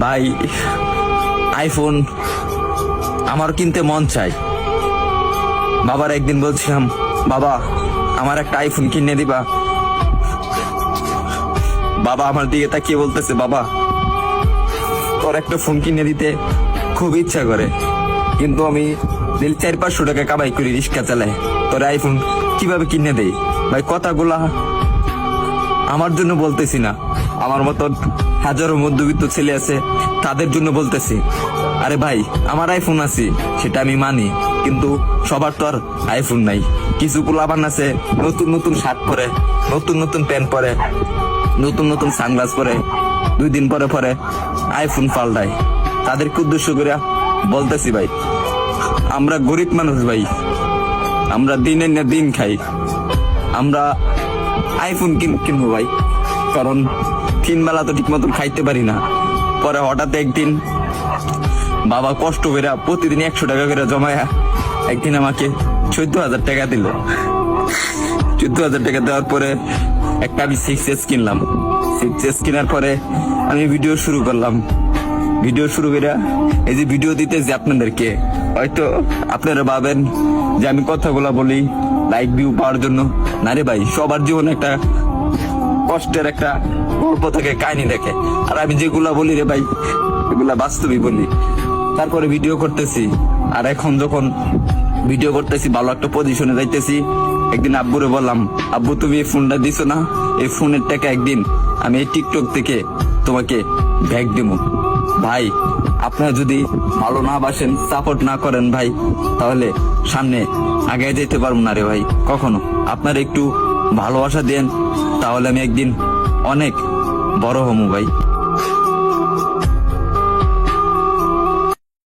ভাই আইফোন আমার কিনতে মন চাই। বাবার একদিন বলছিলাম, বাবা আমার একটা আইফোন কিনে দিবা। বাবা আমার দিকে তাকিয়ে বলতেছে, বাবা তোর একটা ফোন কিনে দিতে খুব ইচ্ছা করে, কিন্তু আমি 400-500 টাকা কামাই করি, রিক্সা চালাই, তোর আইফোন কিভাবে কিনে দেই? ভাই কথাগুলা আমার জন্য বলতেছি না, আমার মতন হাজারো মধ্যবিত্ত ছেলে আছে তাদের জন্য বলতেছি। আরে ভাই আমার আইফোন আছে সেটা আমি মানি, কিন্তু সবার তো আর আইফোন নাই। কিছু পোলাপান আছে নতুন নতুন শার্ট পরে, নতুন নতুন প্যান্ট পরে, নতুন নতুন সানগ্লাস পরে, 2 দিন পরে পরে আইফোন পাল্টায়। তাদেরকে উদ্দেশ্য করে বলতেছি, ভাই আমরা গরিব মানুষ, ভাই আমরা দিনের না দিন খাই, আমরা আইফোন কিনবো ভাই, কারণ 3 বেলা তো ঠিক মতন খাইতে পারি না। পরে হঠাৎ একদিন বাবা কষ্ট করে প্রতিদিন 100 টাকা করে জমায়া একদিন আমাকে 14,000 টাকা দিল। 14,000 টাকা দেওয়ার পরে একটা আমি 6S কিনলাম। 6S কেনার পরে আমি ভিডিও শুরু করলাম। ভিডিও শুরু করে এই যে ভিডিও দিতেছি আপনাদেরকে, হয়তো আপনারা ভাবেন যে আমি কথাগুলা বলি লাইক ভিউ পাওয়ার জন্য। না রে ভাই, সবার জীবনে একটা কষ্টের একটা গল্প থেকে, কাহিনী দেখে, আর আমি যেগুলা বলি রে ভাই এগুলা বাস্তবই বলি। তারপরে ভিডিও করতেছি, আর এখন যখন ভিডিও করতেছি ভালো একটা পজিশনে যাইতেছি, একদিন আব্বুরে বললাম, আব্বু তুমি এই ফোনটা দিছো না, এই ফোনের টাকা একদিন আমি এই টিকটক থেকে তোমাকে ব্যাগ দেবো। ভাই আপনারা যদি ভালো না বাসেন, সাপোর্ট না করেন ভাই, তাহলে সামনে আগে যেতে পারবো না রে ভাই কখনো। আপনারা একটু ভালোবাসা দেন, তাহলে আমি একদিন অনেক বড় হবো ভাই।